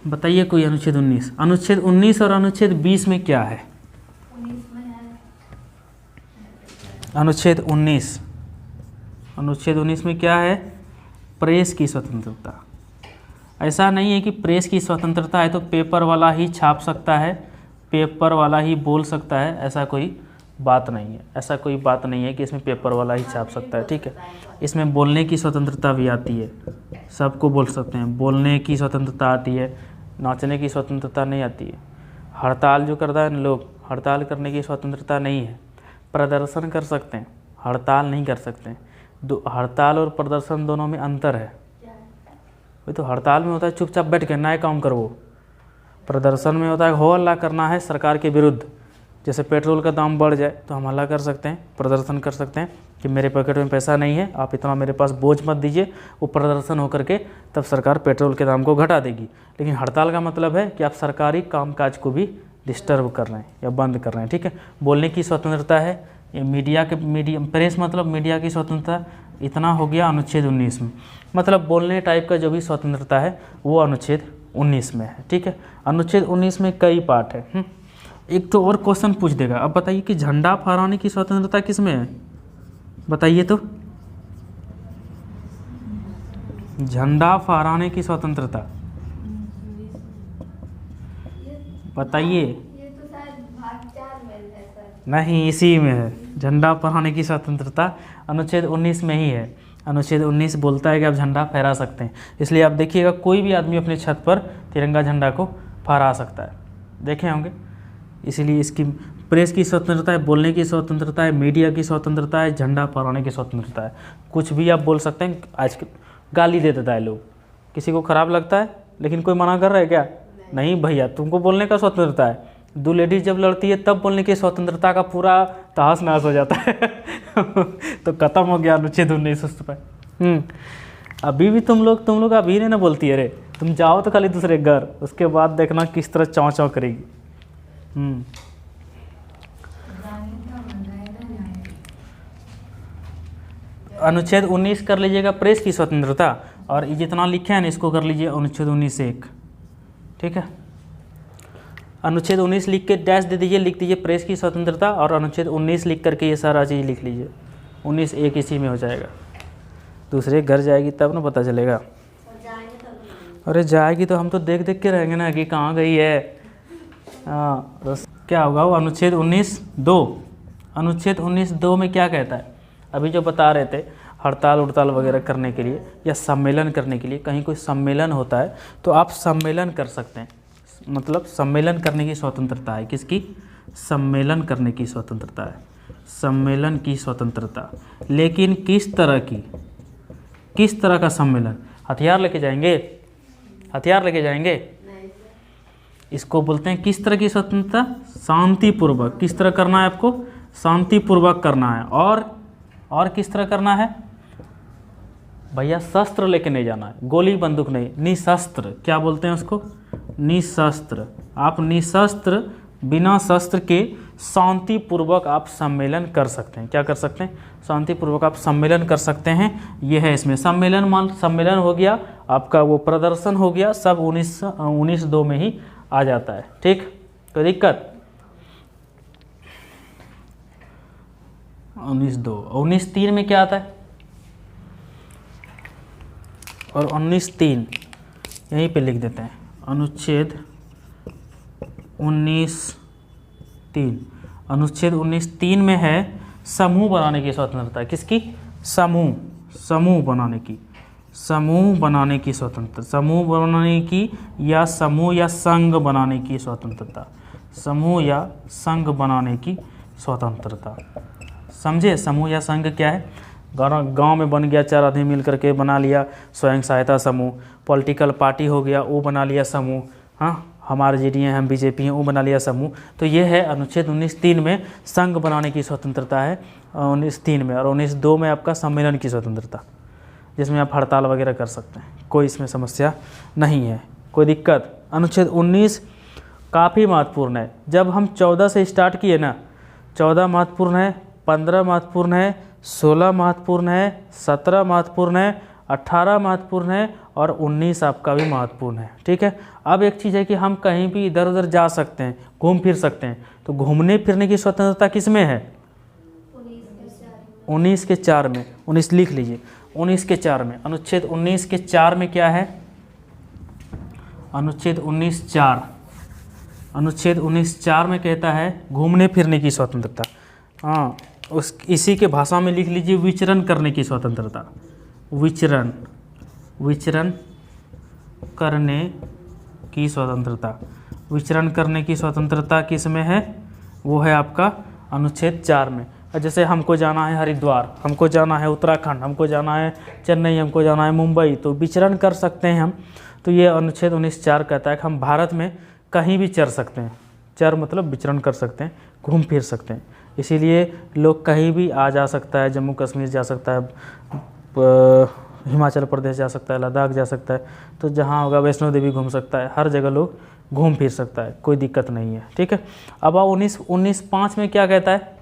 बताइए कोई। अनुच्छेद 19, अनुच्छेद 19 और अनुच्छेद 20 में क्या है? अनुच्छेद 19, अनुच्छेद 19 में क्या है? प्रेस की स्वतंत्रता। ऐसा नहीं है कि प्रेस की स्वतंत्रता है तो पेपर वाला ही छाप सकता है, पेपर वाला ही बोल सकता है, ऐसा कोई बात नहीं है। ऐसा कोई बात नहीं है कि इसमें पेपर वाला ही छाप सकता है, ठीक है। इसमें बोलने की स्वतंत्रता भी आती है, सबको बोल सकते हैं, बोलने की स्वतंत्रता आती है, नाचने की स्वतंत्रता नहीं आती है। हड़ताल जो करता है ना लोग, हड़ताल करने की स्वतंत्रता नहीं है। प्रदर्शन कर सकते हैं, हड़ताल नहीं कर सकते हैं। हड़ताल और प्रदर्शन दोनों में अंतर है। वही तो हड़ताल में होता है चुपचाप बैठ के नए काम करो, प्रदर्शन में होता है हो हल्ला करना है सरकार के विरुद्ध। जैसे पेट्रोल का दाम बढ़ जाए तो हम हल्ला कर सकते हैं, प्रदर्शन कर सकते हैं कि मेरे पॉकेट में पैसा नहीं है, आप इतना मेरे पास बोझ मत दीजिए। वो प्रदर्शन होकर के तब सरकार पेट्रोल के दाम को घटा देगी। लेकिन हड़ताल का मतलब है कि आप सरकारी कामकाज को भी डिस्टर्ब कर रहे हैं या बंद कर रहे हैं, ठीक है। बोलने की स्वतंत्रता है, ये मीडिया प्रेस मतलब मीडिया की स्वतंत्रता, इतना हो गया अनुच्छेद 19 में। मतलब बोलने टाइप का जो भी स्वतंत्रता है वो अनुच्छेद 19 में है, ठीक है। अनुच्छेद 19 में कई पार्ट है। एक तो और क्वेश्चन पूछ देगा, अब बताइए कि झंडा फहराने की स्वतंत्रता किस में है? बताइए तो, झंडा फहराने की स्वतंत्रता बताइए। ये तो शायद भाग 4 में है सर। नहीं, इसी में है। झंडा फहराने की स्वतंत्रता अनुच्छेद 19 में ही है। अनुच्छेद 19 बोलता है कि आप झंडा फहरा सकते हैं। इसलिए आप देखिएगा कोई भी आदमी अपने छत पर तिरंगा झंडा को फहरा सकता है, देखे होंगे। इसीलिए इसकी प्रेस की स्वतंत्रता है, बोलने की स्वतंत्रता है, मीडिया की स्वतंत्रता है, झंडा फहराने की स्वतंत्रता है। कुछ भी आप बोल सकते हैं। आज गाली दे देता है लोग, किसी को ख़राब लगता है, लेकिन कोई मना कर रहा है क्या? नहीं भैया, तुमको बोलने का स्वतंत्रता है। दो लेडीज जब लड़ती है तब बोलने की स्वतंत्रता का पूरा तहस नहस हो जाता है तो खत्म हो गया अनुच्छेद 19 उस पर। अभी भी तुम लोग अभी नहीं ना बोलती है रे। तुम जाओ तो खाली दूसरे घर, उसके बाद देखना किस तरह चाँव चाँव करेगी। अनुच्छेद 19 कर लीजिएगा प्रेस की स्वतंत्रता, और ये जितना लिखे हैं ना इसको कर लीजिए अनुच्छेद 19(1), ठीक है। अनुच्छेद 19 लिख के डैश दे दीजिए, लिख दीजिए प्रेस की स्वतंत्रता, और अनुच्छेद 19 लिख करके ये सारा चीज़ लिख लीजिए। 19(1) इसी में हो जाएगा। दूसरे घर जाएगी तब ना पता चलेगा। अरे जाएगी तो हम तो देख देख के रहेंगे ना कि कहाँ गई है। हाँ, तो क्या होगा वो अनुच्छेद 19(2). अनुच्छेद 19(2) में क्या कहता है? अभी जो बता रहे थे, हड़ताल उड़ताल वगैरह करने के लिए या सम्मेलन करने के लिए, कहीं कोई सम्मेलन होता है तो आप सम्मेलन कर सकते हैं। मतलब सम्मेलन करने की स्वतंत्रता है। किसकी? सम्मेलन करने की स्वतंत्रता है, सम्मेलन की स्वतंत्रता। लेकिन किस तरह की? किस तरह का सम्मेलन? हथियार लेके जाएंगे? हथियार लेके जाएंगे? इसको बोलते हैं किस तरह की स्वतंत्रता? शांतिपूर्वक। किस तरह करना है आपको? शांतिपूर्वक करना है। और किस तरह करना है भैया? शस्त्र लेके नहीं जाना है, गोली बंदूक नहीं, निशस्त्र। क्या बोलते हैं उसको? निशस्त्र। आप निशस्त्र, बिना शस्त्र के शांतिपूर्वक आप सम्मेलन कर सकते हैं। क्या कर सकते हैं? शांतिपूर्वक आप सम्मेलन कर सकते हैं। यह है इसमें सम्मेलन हो गया आपका, वो प्रदर्शन हो गया, सब 19(2) में ही आ जाता है। ठीक, कोई दिक्कत? 19(2). 19(3) में क्या आता है? और 19(3) यहीं पे लिख देते हैं। अनुच्छेद 19(3). अनुच्छेद 19(3) में है समूह बनाने की स्वतंत्रता। किसकी? समूह बनाने की। समूह बनाने की स्वतंत्रता। समूह बनाने की या समूह या संघ बनाने की स्वतंत्रता। समूह या संघ बनाने की स्वतंत्रता। समझे? समूह या संघ क्या है? गांव में बन गया, 4 आदमी मिल करके बना लिया स्वयं सहायता समूह। पॉलिटिकल पार्टी हो गया, वो बना लिया समूह। हाँ, हमारे जेडी हैं, हम बीजेपी हैं, वो बना लिया समूह। तो ये है अनुच्छेद 19(3) में संघ बनाने की स्वतंत्रता है 19(3) में। और 19(2) में आपका सम्मेलन की स्वतंत्रता, जिसमें आप हड़ताल वगैरह कर सकते हैं। कोई इसमें समस्या नहीं है, कोई दिक्कत। अनुच्छेद 19 काफ़ी महत्वपूर्ण है। जब हम 14 से स्टार्ट किए ना, 14 महत्वपूर्ण है, 15 महत्वपूर्ण है, 16 महत्वपूर्ण है, 17 महत्वपूर्ण है, 18 महत्वपूर्ण है, और 19 आपका भी महत्वपूर्ण है। ठीक है। अब एक चीज़ है कि हम कहीं भी इधर उधर जा सकते हैं, घूम फिर सकते हैं। तो घूमने फिरने की स्वतंत्रता किस में है? 19 के 4 में। 19 लिख लीजिए, 19 के 4 में। अनुच्छेद 19 के 4 में क्या है? अनुच्छेद 19(4). अनुच्छेद 19(4) में कहता है घूमने फिरने की स्वतंत्रता। हाँ, इसी के भाषा में लिख लीजिए विचरण करने की स्वतंत्रता। विचरण करने की स्वतंत्रता। विचरण करने की स्वतंत्रता किस में है? वो है आपका अनुच्छेद 4 में। जैसे हमको जाना है हरिद्वार, हमको जाना है उत्तराखंड, हमको जाना है चेन्नई, हमको जाना है मुंबई, तो विचरण कर सकते हैं हम। तो ये अनुच्छेद 19(4) कहता है कि हम भारत में कहीं भी चर सकते हैं। चर मतलब विचरण कर सकते हैं, घूम फिर सकते हैं। इसीलिए लोग कहीं भी आ जा सकता है, जम्मू कश्मीर जा सकता है, हिमाचल प्रदेश जा सकता है, लद्दाख जा सकता है, तो जहाँ होगा वैष्णो देवी घूम सकता है। हर जगह लोग घूम फिर सकता है, कोई दिक्कत नहीं है। ठीक है। अब 19(5) में क्या कहता है?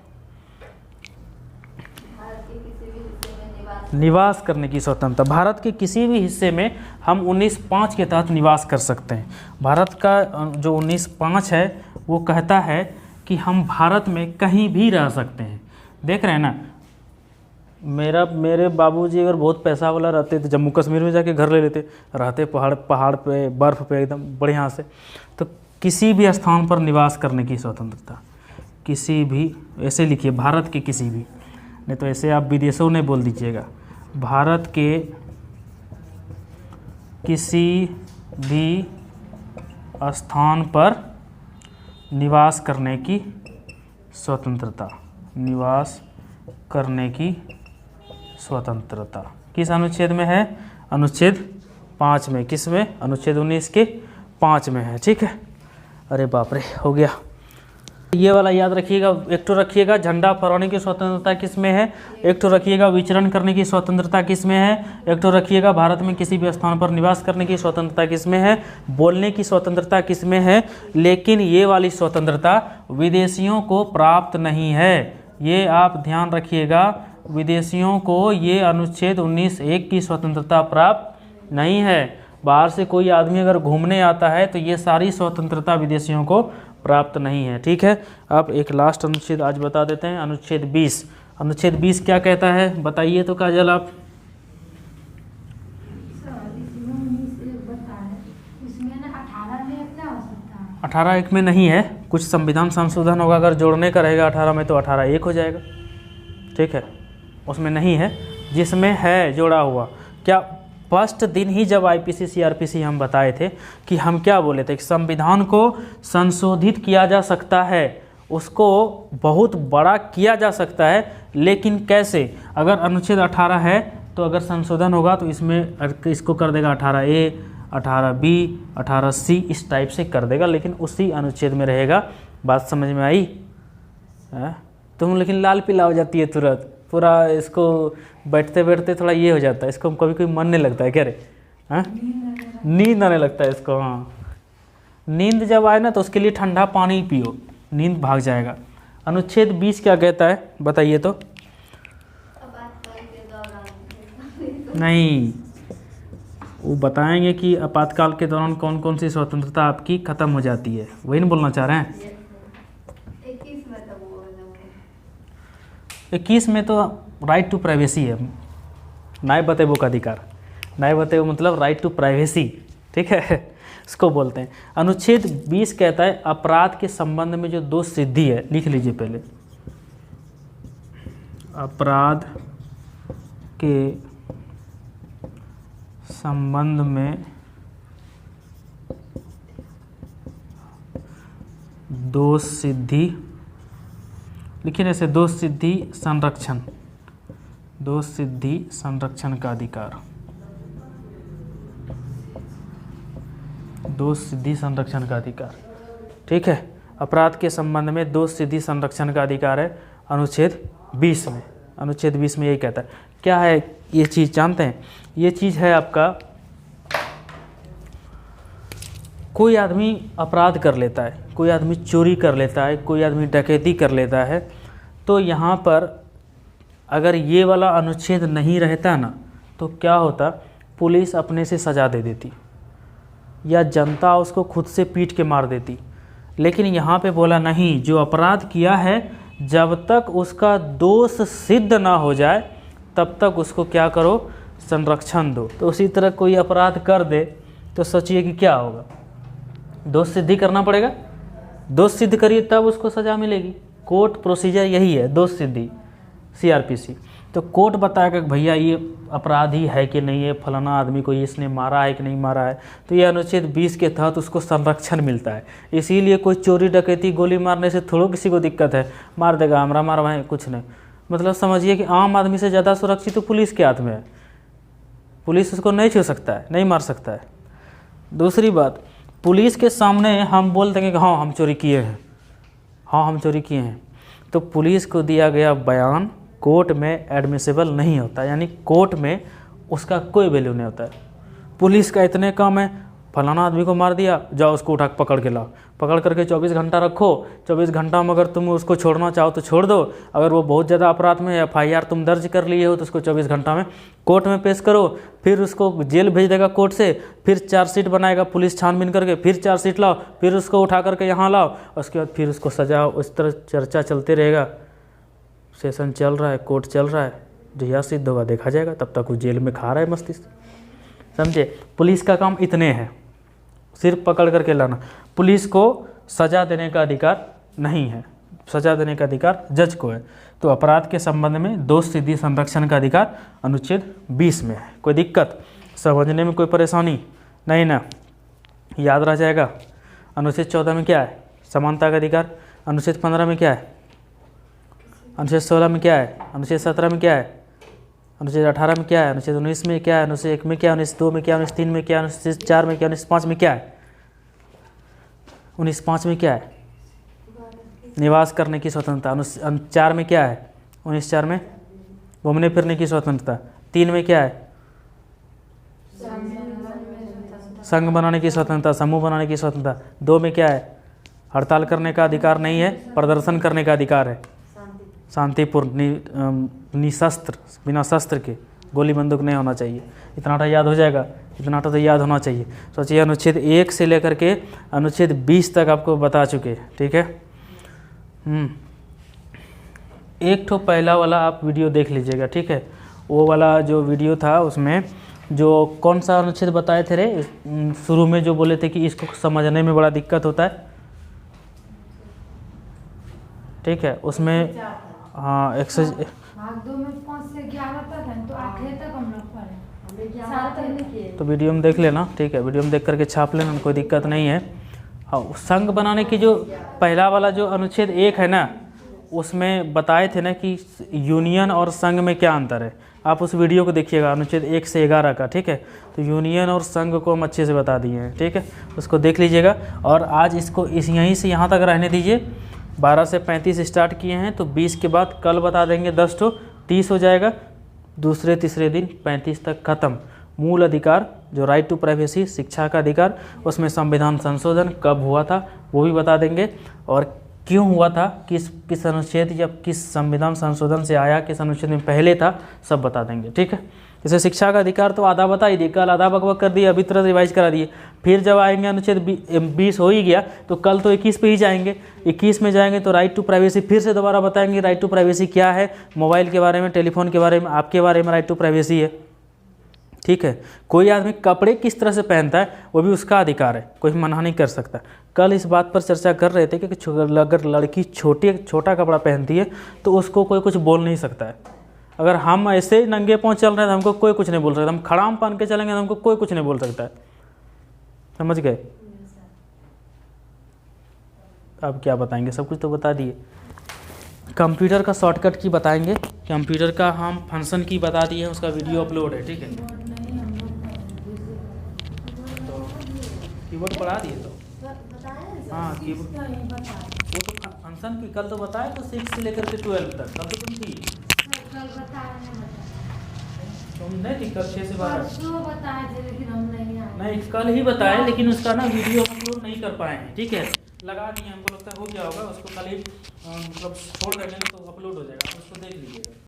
निवास करने की स्वतंत्रता। भारत के किसी भी हिस्से में हम 19(5) के तहत निवास कर सकते हैं। भारत का जो 19(5) है वो कहता है कि हम भारत में कहीं भी रह सकते हैं। देख रहे हैं ना, मेरे बाबूजी अगर बहुत पैसा वाला रहते तो जम्मू कश्मीर में जाके घर ले लेते, रहते पहाड़ पे, बर्फ़ पे एकदम बढ़िया से। तो किसी भी स्थान पर निवास करने की स्वतंत्रता, किसी भी, ऐसे लिखिए भारत के किसी भी, नहीं तो ऐसे आप विदेशों में बोल दीजिएगा, भारत के किसी भी स्थान पर निवास करने की स्वतंत्रता, निवास करने की स्वतंत्रता किस अनुच्छेद में है? अनुच्छेद 5 में। किस में? अनुच्छेद 19 के 5 में है। ठीक है, अरे बाप रे, हो गया। ये वाला याद रखिएगा, एक तो रखिएगा झंडा फहराने की स्वतंत्रता किस में है, एक तो रखिएगा विचरण करने की स्वतंत्रता किस में है, एक तो रखिएगा भारत में किसी भी स्थान पर निवास करने की स्वतंत्रता किस में है, बोलने की स्वतंत्रता किस में है। लेकिन ये वाली स्वतंत्रता विदेशियों को प्राप्त नहीं है, ये आप ध्यान रखिएगा। विदेशियों को ये अनुच्छेद 19(1) की स्वतंत्रता प्राप्त नहीं है। बाहर से कोई आदमी अगर घूमने आता है तो ये सारी स्वतंत्रता विदेशियों को प्राप्त नहीं है। ठीक है, अब एक लास्ट अनुच्छेद आज बता देते हैं, अनुच्छेद 20। अनुच्छेद 20 क्या कहता है बताइए तो काजल आप। इसमें ना 18 में अपना हो सकता है। 18(1) में नहीं है, कुछ संविधान संशोधन होगा, अगर जोड़ने का रहेगा 18 में तो 18(1) हो जाएगा। ठीक है, उसमें नहीं है। जिसमें है जोड़ा हुआ, क्या फर्स्ट दिन ही जब आईपीसी सीआरपीसी हम बताए थे कि हम क्या बोले थे कि संविधान को संशोधित किया जा सकता है, उसको बहुत बड़ा किया जा सकता है, लेकिन कैसे? अगर अनुच्छेद 18 है तो अगर संशोधन होगा तो इसमें इसको कर देगा 18A, 18B, 18C, इस टाइप से कर देगा, लेकिन उसी अनुच्छेद में रहेगा। बात समझ में आई? तुम लेकिन लाल पीला हो जाती है तुरंत, पूरा इसको बैठते बैठते थोड़ा ये हो जाता है, इसको कभी कोई मन नहीं लगता है क्या रे? हाँ, नींद आने लगता है इसको। हाँ, नींद जब आए ना तो उसके लिए ठंडा पानी पियो, नींद भाग जाएगा। अनुच्छेद 20 क्या कहता है बताइए तो। नहीं, वो बताएंगे कि आपातकाल के दौरान कौन कौन सी स्वतंत्रता आपकी खत्म हो जाती है, वही नहीं बोलना चाह रहे हैं। 21 में तो राइट टू प्राइवेसी है, न्याय बतेबो का अधिकार। न्याय बतेबो मतलब राइट टू प्राइवेसी। ठीक है, इसको बोलते हैं। अनुच्छेद 20 कहता है अपराध के संबंध में जो दोष सिद्धि है, लिख लीजिए पहले, अपराध के संबंध में दोष सिद्धि, लिखिए ऐसे, दोष सिद्धि संरक्षण, दोष सिद्धि संरक्षण का अधिकार, दोष सिद्धि संरक्षण का अधिकार। ठीक है, अपराध के संबंध में दोष सिद्धि संरक्षण का अधिकार है अनुच्छेद 20 में। अनुच्छेद 20 में यही कहता है। क्या है ये चीज़ जानते हैं? ये चीज़ है आपका, कोई आदमी अपराध कर लेता है, कोई आदमी चोरी कर लेता है, कोई आदमी डकैती कर लेता है, तो यहाँ पर अगर ये वाला अनुच्छेद नहीं रहता ना तो क्या होता, पुलिस अपने से सज़ा दे देती या जनता उसको खुद से पीट के मार देती। लेकिन यहाँ पे बोला नहीं, जो अपराध किया है जब तक उसका दोष सिद्ध ना हो जाए तब तक उसको क्या करो, संरक्षण दो। तो उसी तरह कोई अपराध कर दे तो सोचिए कि क्या होगा, दोष सिद्धि करना पड़ेगा, दोष सिद्ध करिए तब उसको सज़ा मिलेगी। कोर्ट प्रोसीजर यही है, दोष सिद्धि सीआरपीसी। तो कोर्ट बताएगा कि भैया ये अपराधी है कि नहीं है, फलाना आदमी को इसने मारा है कि नहीं मारा है, तो ये अनुच्छेद 20 के तहत उसको संरक्षण मिलता है। इसीलिए कोई चोरी डकैती गोली मारने से थोड़ा किसी को दिक्कत है, मार देगा, हमरा मारवाएं, कुछ नहीं। मतलब समझिए कि आम आदमी से ज़्यादा सुरक्षित तो पुलिस के हाथ में है, पुलिस उसको नहीं छू सकता है, नहीं मार सकता है। दूसरी बात, पुलिस के सामने हम बोल देंगे कि हाँ हम चोरी किए हैं, हाँ हम चोरी किए हैं, तो पुलिस को दिया गया बयान कोर्ट में एडमिसिबल नहीं होता, यानी कोर्ट में उसका कोई वैल्यू नहीं होता है। पुलिस का इतने काम है, फलाना आदमी को मार दिया, जाओ उसको उठा पकड़ के लाओ, पकड़ करके 24 घंटा रखो, 24 घंटा में अगर तुम उसको छोड़ना चाहो तो छोड़ दो, अगर वो बहुत ज़्यादा अपराध में FIR तुम दर्ज कर लिए हो तो उसको 24 घंटा में कोर्ट में पेश करो, फिर उसको जेल भेज देगा कोर्ट से, फिर चार्जशीट बनाएगा पुलिस छानबीन करके, फिर चार्जशीट लाओ, फिर उसको उठा करके यहाँ लाओ, उसके बाद फिर उसको सजा। उस तरह चर्चा चलते रहेगा, सेशन चल रहा है, कोर्ट चल रहा है, जहिया सिद्ध होगा देखा जाएगा, तब तक वो जेल में खा रहा है मस्ती से। समझे? पुलिस का काम इतने हैं, सिर्फ पकड़ करके लाना, पुलिस को सज़ा देने का अधिकार नहीं है। सजा देने का अधिकार जज को है। तो अपराध के संबंध में दोष सिद्धि संरक्षण का अधिकार अनुच्छेद 20 में है। कोई दिक्कत, समझने में कोई परेशानी नहीं ना, याद रह जाएगा। अनुच्छेद 14 में क्या है, समानता का अधिकार। अनुच्छेद 15 में क्या है, अनुच्छेद 16 में क्या है, अनुच्छेद 17 में क्या है, अनुच्छेद 18 में क्या है, अनुच्छेद 19 में क्या है, अनुच्छेद 1 में क्या है, अनुच्छेद 2 में क्या है, अनुच्छेद 3 में क्या है, अनुच्छेद 4 में क्या है, अनुच्छेद 5 में क्या है, 19(5) में क्या है, निवास करने की स्वतंत्रता। अनुच्छेद 4 में क्या है, 19(4) में घूमने फिरने की स्वतंत्रता। 3 में क्या है, संघ बनाने की स्वतंत्रता, समूह बनाने की स्वतंत्रता। 2 में क्या है, हड़ताल करने का अधिकार नहीं है, प्रदर्शन करने का अधिकार है, शांतिपूर्ण, निशस्त्र, बिना शस्त्र के, गोली बंदूक नहीं होना चाहिए। इतना तो याद हो जाएगा, इतना तो याद होना चाहिए। सोचिए अनुच्छेद 1 से लेकर के अनुच्छेद 20 तक आपको बता चुके, ठीक है। एक तो पहला वाला आप वीडियो देख लीजिएगा, ठीक है। वो वाला जो वीडियो था उसमें जो कौन सा अनुच्छेद बताए थे रे, शुरू में जो बोले थे कि इसको समझने में बड़ा दिक्कत होता है, ठीक है। उसमें हाँ भाग 2 में 5 से 11 तक है, तो 8 तक हम लोग पढ़े, 7 तक नहीं किए। तो वीडियो में देख लेना, ठीक है, वीडियो में देख करके छाप लेना, कोई दिक्कत नहीं है। हाँ, संघ बनाने की जो पहला वाला जो अनुच्छेद 1 है ना, उसमें बताए थे ना कि यूनियन और संघ में क्या अंतर है। आप उस वीडियो को देखिएगा, अनुच्छेद 1 से 11 का, ठीक है। तो यूनियन और संघ को हम अच्छे से बता दिए हैं, ठीक है, उसको देख लीजिएगा। और आज इसको यहीं से यहाँ तक रहने दीजिए। 12 से 35 स्टार्ट किए हैं, तो 20 के बाद कल बता देंगे 10 तो 30 हो जाएगा। दूसरे तीसरे दिन 35 तक ख़त्म। मूल अधिकार जो राइट टू प्राइवेसी, शिक्षा का अधिकार, उसमें संविधान संशोधन कब हुआ था वो भी बता देंगे, और क्यों हुआ था, किस अनुच्छेद या किस संविधान संशोधन से आया, किस अनुच्छेद में पहले था, सब बता देंगे, ठीक है। जैसे शिक्षा का अधिकार तो आधा बता ही दिए, कल आधा बकबक कर दिए, अभी तुरंत रिवाइज करा दिए। फिर जब आएंगे अनुच्छेद 20 हो ही गया, तो कल तो 21 पे ही जाएंगे। 21 में जाएंगे तो राइट टू प्राइवेसी फिर से दोबारा बताएंगे, राइट टू प्राइवेसी क्या है, मोबाइल के बारे में, टेलीफोन के बारे में, आपके बारे में राइट टू प्राइवेसी है, ठीक है। कोई आदमी कपड़े किस तरह से पहनता है वो भी उसका अधिकार है, कोई मना नहीं कर सकता। कल इस बात पर चर्चा कर रहे थे कि अगर लड़की छोटा कपड़ा पहनती है तो उसको कोई कुछ बोल नहीं सकता है। अगर हम ऐसे नंगे पाँव चल रहे हैं तो हमको कोई कुछ नहीं बोल सकता, हम खड़ाम पहन के चलेंगे तो हमको कोई कुछ नहीं बोल सकता है, समझ गए। अब क्या बताएंगे, सब कुछ तो बता दिए। कंप्यूटर का शॉर्टकट की बताएंगे, कंप्यूटर का हम फंक्शन की बता दिए, उसका वीडियो अपलोड है, ठीक है। तो कीबोर्ड पढ़ा दिए तो हाँ, कीबोर्ड वो तो फंक्शन की कल तो बताए, तो 6 से लेकर के 12 तक, कल तो तुम थी, तुम नहीं थी कल 6 से 12 नहीं, कल ही बताए, लेकिन उसका ना वीडियो अपलोड नहीं कर पाए हैं, ठीक है। लगा नहीं, हमको लगता है हो गया होगा, उसको कल ही मतलब छोड़ देंगे तो अपलोड हो जाएगा, उसको देख लीजिएगा।